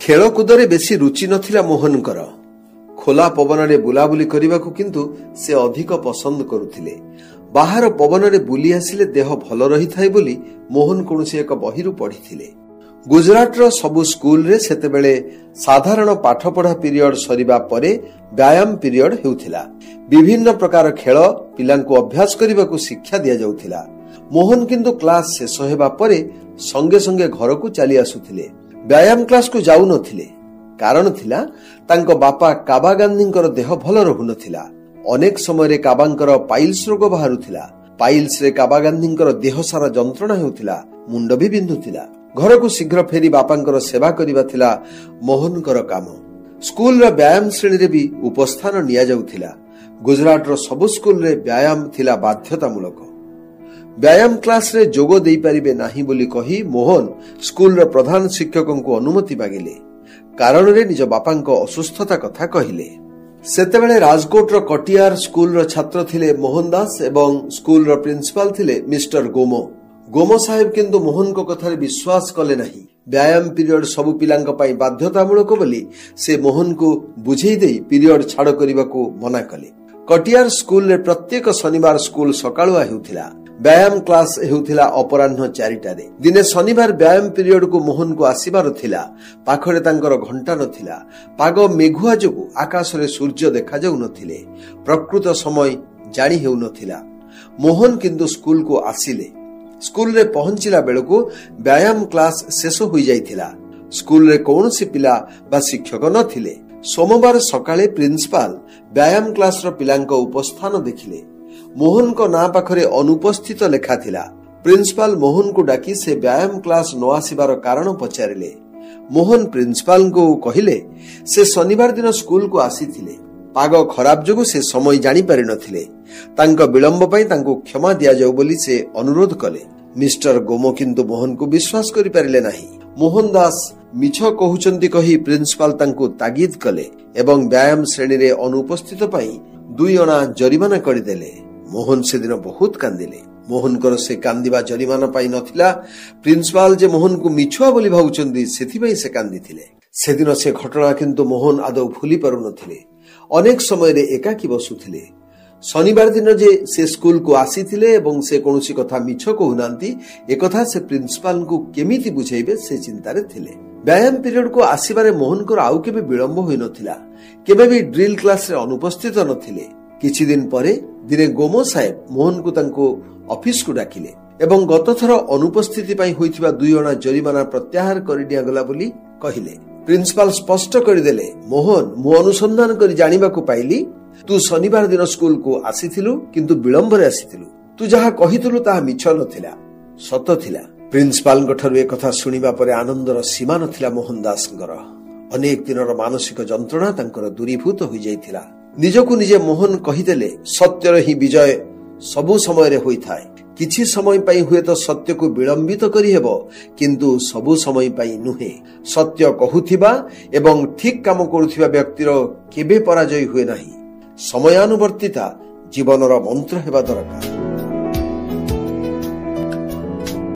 खेलकूदरे बेसी रुचि नथिला मोहनकर। खोला पवनरे बुलाबुली करबाकू किंतु से अधिक पसंद करुथिले। बाहर पवनरे बुली आसिले देह भल रही थाए बोली मोहन कौनसी एक बहिरू पढ़िथिले। गुजरातर सबु स्कूल रे सेतेबेले साधारण पाठपढ़ा पीरियड सरिबा परे व्यायाम पीरियड हेउथिला। विभिन्न प्रकार खेल पिलांकु अभ्यास करबाकू शिक्षा दिया जाउथिला। मोहन किंतु क्लास शेष हेबा परे संगे संगे घर को चली आसुथिले। व्यायाम क्लास को जाउ नथिले। कारण थिला तांको बापा काबा गांधींकर देह भल रहु नथिला। अनेक समय रे काबांकर पाइल्स रोग बाहरुथिला। पाइल्स रे काबा गांधींकर देह सारा जंत्रणा हेउथिला। मुंड भी बिंधुथिला। घर को शीघ्र फेरी बापांकर सेवा करिबा थिला मोहनकर काम। स्कूल रा व्यायाम श्रेणी रे भी उपस्थान निया जाउथिला। गुजरात रो सब स्कूल रे व्यायाम थिला बाध्यतामूलक। व्यायाम क्लास रे जोगो देई परिबे नाही बोली कही मोहन स्कूल रो प्रधान शिक्षकों को अनुमति मागिले। कारण रे निज बापांको असुस्थता कथा कहिले। सेतेबेले राजकोट रो कटियार स्कूल रो छात्र थिले मोहन दास एवं स्कूल रो प्रिंसिपल थिले मिस्टर गोमो। गोमो साहेब किंतु मोहन को कथारे विश्वास कले नहीं। व्यायाम पीरियड सबु पिलांक पई बाध्यतामूलक बोली से मोहन को बुझेई देई पीरियड छाड़ करबाकू मना कले। कटियार स्कूल रे प्रत्येक शनिवार स्कूल सकाळुआ हेउथिला। व्यायाम क्लास हेउथिला अपराह्न 4टारे। दिने शनिवार व्यायाम पीरियड को मोहन को आसीबार थिला। पाखरे तांकर घंटा नथिला। पाग मेघुआ जोगु आकाश रे सूर्य देखा जाउ नथिले। प्रकृत समय जानी हेउ नथिला। मोहन किंतु स्कूल को आसिले। स्कूल रे पहुंचिला बेलको व्यायाम क्लास शेष होई जाइथिला। स्कूल रे कौनसी पिला बा शिक्षक नथिले। सोमवार सकाळे प्रिंसिपल व्यायाम क्लास रो पिलांक उपस्थान देखिले। मोहन को ना पाखरे अनुपस्थित लेखा थिला। प्रिंसिपल मोहन को डाकी से व्यायाम क्लास न आसीबार कारण पचारिले। मोहन प्रिंसिपल को कहिले से शनिवार दिन स्कूल को आसीथिले। पाग खराब जोगु से समय जानी पारि नथिले। तांको विलंब पई तांको क्षमा दिया जाऊ बोली से अनुरोध कले। मिस्टर गोमो किंतु मोहन को विश्वास करि पारिले नाही। मोहन दास मिछ कहउचंती कही प्रिंसिपल तांको तागिद कले एवं व्यायाम श्रेणी रे अनुपस्थित पई 2 अणा जरिमाना करिदेले। मोहन से दिन बहुत कांदिले। मोहन कर से कांदिबा जरिमाना पाई नथिला। प्रिंसिपल जे मोहन को मिछुआ बोली भाउचंती सेथि पई से कांदिथिले। सेदिन से घटना किंतु मोहन आदौ भूली पारु नथिले। अनेक समय रे एकाकी बसुथिले। शनिवार दिन जे से स्कूल को आसीथिले एवं से कोनोसी कथा मिछ कहउनांती एकथा से प्रिंसिपल को केमिति बुझेइबे से चिंता रे थिले। व्यायाम पीरियड को आसीबारे मोहन को आउ केबे विलंब होई नथिला। केबे भी ड्रिल क्लास रे अनुपस्थित नथिले। किछि दिन परे दिने गोमो साहेब मोहन को तांको ऑफिस को डाकिले एवं गत थर अनुपस्थिति पई होइथिबा 2 अणा जरिमाना प्रत्याहार करि दिया गला बोली कहिले। प्रिंसिपल स्पष्ट करिदेले, मोहन मु अनुसंधान करि जानिबा को पाइली तू शनिवार दिन स्कूल को आसीथिलु किंतु विलंब रे आसीथिलु। तू जहा कहिथिलु ताहा मिछ नथिला, सत थिला। प्रिंसिपल गठरु ए कथा सुनिबा परे आनंदर सीमा नथिला। मोहन दासंकर अनेक दिनर मानसिक जंत्रणा तांकर दूरीभूत होई जाइथिला। निजकु निजे मोहन कहिदेले, सत्यर ही विजय सबु समय रे होई थाए। किछि समय पई हुए तो सत्य को विलंबित करि हेबो किंतु सबु समय पई नुहे। सत्य कहुथिबा एवं ठीक काम करुथिबा व्यक्तिर केबे पराजय हुए नाही। समयानुवर्तिता जीवनर मंत्र हेबा दरकार।